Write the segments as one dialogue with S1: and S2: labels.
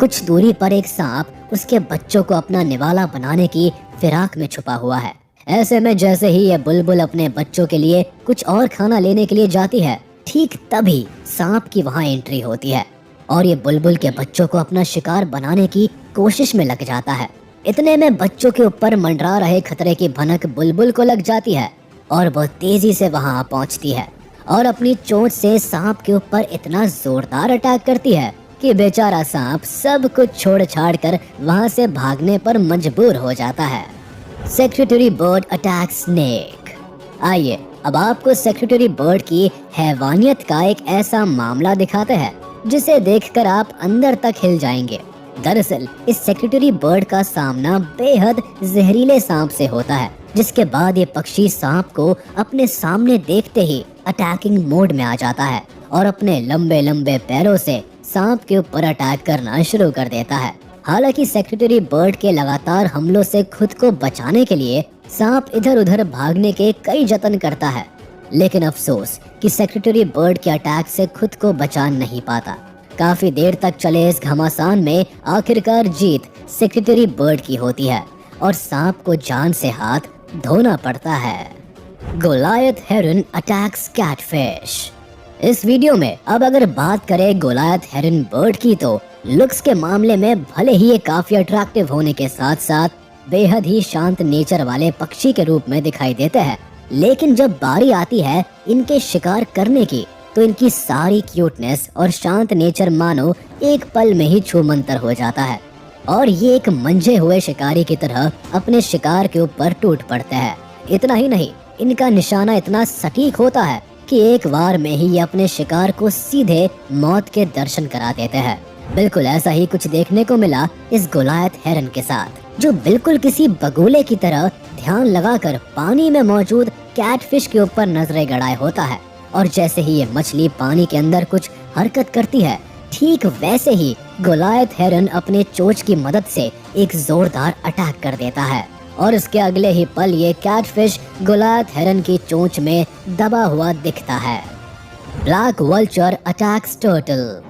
S1: कुछ दूरी पर एक सांप उसके बच्चों को अपना निवाला बनाने की फिराक में छुपा हुआ है। ऐसे में जैसे ही ये बुलबुल अपने बच्चों के लिए कुछ और खाना लेने के लिए जाती है, ठीक तभी सांप की वहाँ एंट्री होती है और ये बुलबुल के बच्चों को अपना शिकार बनाने की कोशिश में लग जाता है। इतने में बच्चों के ऊपर मंडरा रहे खतरे की भनक बुलबुल को लग जाती है और वो तेजी से वहाँ पहुँचती है और अपनी चोंच से सांप के ऊपर इतना जोरदार अटैक करती है कि बेचारा सांप सब कुछ छोड़ छाड़ कर वहाँ से भागने पर मजबूर हो जाता है। Secretary bird attack snake. आइए अब आपको सेक्रेटरी बर्ड की हैवानियत का एक ऐसा मामला दिखाते हैं जिसे देखकर आप अंदर तक हिल जाएंगे। दरअसल इस सेक्रेटरी बर्ड का सामना बेहद जहरीले सांप से होता है, जिसके बाद ये पक्षी सांप को अपने सामने देखते ही अटैकिंग मोड में आ जाता है और अपने लंबे लंबे पैरों से सांप के ऊपर अटैक करना शुरू कर देता है। हालांकि सेक्रेटरी बर्ड के लगातार हमलों से खुद को बचाने के लिए सांप इधर उधर भागने के कई जतन करता है, लेकिन अफसोस कि सेक्रेटरी बर्ड के अटैक से खुद को बचा नहीं पाता। काफी देर तक चले इस घमासान में आखिरकार जीत सेक्रेटरी बर्ड की होती है और सांप को जान से हाथ धोना पड़ता है। गोलायत हेरन अटैक्स कैटफिश। इस वीडियो में अब अगर बात करें गोलायत हेरन बर्ड की, तो लुक्स के मामले में भले ही ये काफी अट्रैक्टिव होने के साथ साथ बेहद ही शांत नेचर वाले पक्षी के रूप में दिखाई देते हैं, लेकिन जब बारी आती है इनके शिकार करने की तो इनकी सारी क्यूटनेस और शांत नेचर मानो एक पल में ही छूमंतर हो जाता है और ये एक मंझे हुए शिकारी की तरह अपने शिकार के ऊपर टूट पड़ते हैं। इतना ही नहीं, इनका निशाना इतना सटीक होता है कि एक बार में ही ये अपने शिकार को सीधे मौत के दर्शन करा देते हैं। बिल्कुल ऐसा ही कुछ देखने को मिला इस गोलायत हेरन के साथ, जो बिल्कुल किसी बगुले की तरह ध्यान लगाकर पानी में मौजूद कैटफिश के ऊपर नजरें गड़ाए होता है और जैसे ही ये मछली पानी के अंदर कुछ हरकत करती है, ठीक वैसे ही गोलायत हेरन अपने चोंच की मदद से एक जोरदार अटैक कर देता है और इसके अगले ही पल ये कैटफिश गोलायत हेरन की चोंच में दबा हुआ दिखता है। Black vulture attacks turtle.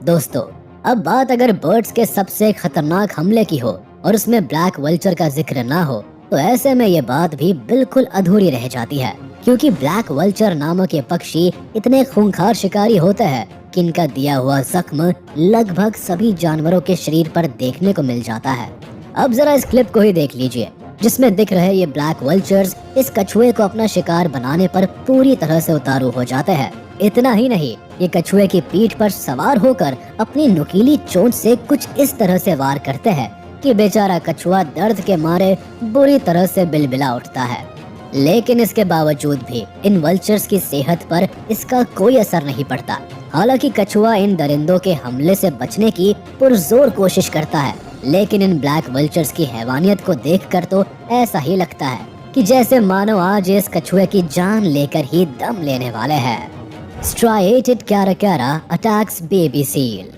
S1: दोस्तों, अब बात अगर बर्ड्स के सबसे खतरनाक हमले की हो और उसमें ब्लैक वल्चर का जिक्र ना हो, तो ऐसे में ये बात भी बिल्कुल अधूरी रह जाती है, क्योंकि ब्लैक वल्चर नामक ये पक्षी इतने खूंखार शिकारी होते हैं कि इनका दिया हुआ जख्म लगभग सभी जानवरों के शरीर पर देखने को मिल जाता है। अब जरा इस क्लिप को ही देख लीजिए, जिसमें दिख रहे ये ब्लैक वल्चर्स इस कछुए को अपना शिकार बनाने पर पूरी तरह से उतारू हो जाते हैं। इतना ही नहीं, ये कछुए की पीठ पर सवार होकर अपनी नुकीली चोंच से कुछ इस तरह से वार करते हैं कि बेचारा कछुआ दर्द के मारे बुरी तरह से बिलबिला उठता है। लेकिन इसके बावजूद भी इन वल्चर्स की सेहत पर इसका कोई असर नहीं पड़ता। हालांकि कछुआ इन दरिंदों के हमले से बचने की पुरजोर कोशिश करता है, लेकिन इन ब्लैक वल्चर्स की हैवानियत को देखकर तो ऐसा ही लगता है कि जैसे मानो आज इस कछुए की जान लेकर ही दम लेने वाले हैं। Striated caracara attacks baby seal.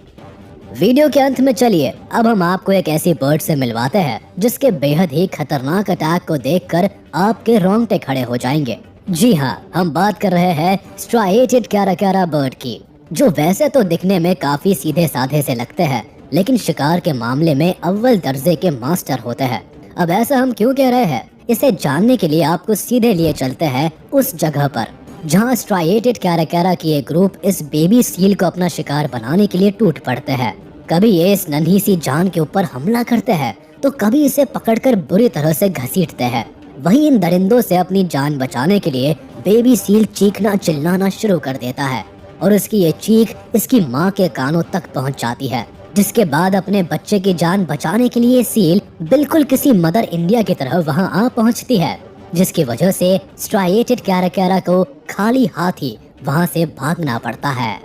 S1: Video के अंत में चलिए अब हम आपको एक ऐसी बर्ड से मिलवाते हैं जिसके बेहद ही खतरनाक अटैक को देखकर आपके रोंगटे खड़े हो जाएंगे। जी हाँ, हम बात कर रहे हैं स्ट्राइएटेड कैराकैरा बर्ड की, जो वैसे तो दिखने में काफी सीधे साधे से लगते हैं, लेकिन शिकार के मामले में अव्वल दर्जे के मास्टर होते हैं। अब ऐसा हम क्यों कह रहे हैं, इसे जानने के लिए आपको सीधे लिए चलते हैं उस जगह पर जहाँ स्ट्राइएटेड कैराकैरा की एक ग्रुप इस बेबी सील को अपना शिकार बनाने के लिए टूट पड़ते हैं। कभी ये इस नन्ही सी जान के ऊपर हमला करते हैं, तो कभी इसे पकड़कर बुरी तरह से घसीटते हैं। वहीं इन दरिंदों से अपनी जान बचाने के लिए बेबी सील चीखना चिल्लाना शुरू कर देता है और उसकी ये चीख इसकी माँ के कानों तक पहुँच जाती है, जिसके बाद अपने बच्चे की जान बचाने के लिए सील बिल्कुल किसी मदर इंडिया की तरह वहाँ आ पहुँचती है, जिसकी वजह से स्ट्राइएटेड कैराकैरा को खाली हाथ ही वहाँ से भागना पड़ता है।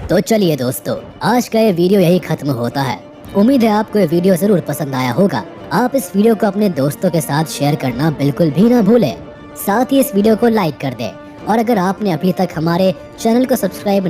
S1: तो चलिए दोस्तों, आज का ये वीडियो यही खत्म होता है। उम्मीद है आपको ये वीडियो जरूर पसंद आया होगा। आप इस वीडियो को अपने दोस्तों के साथ शेयर करना बिल्कुल भी ना भूलें। साथ ही इस वीडियो को लाइक कर दें और अगर आपने अभी तक हमारे चैनल को सब्सक्राइब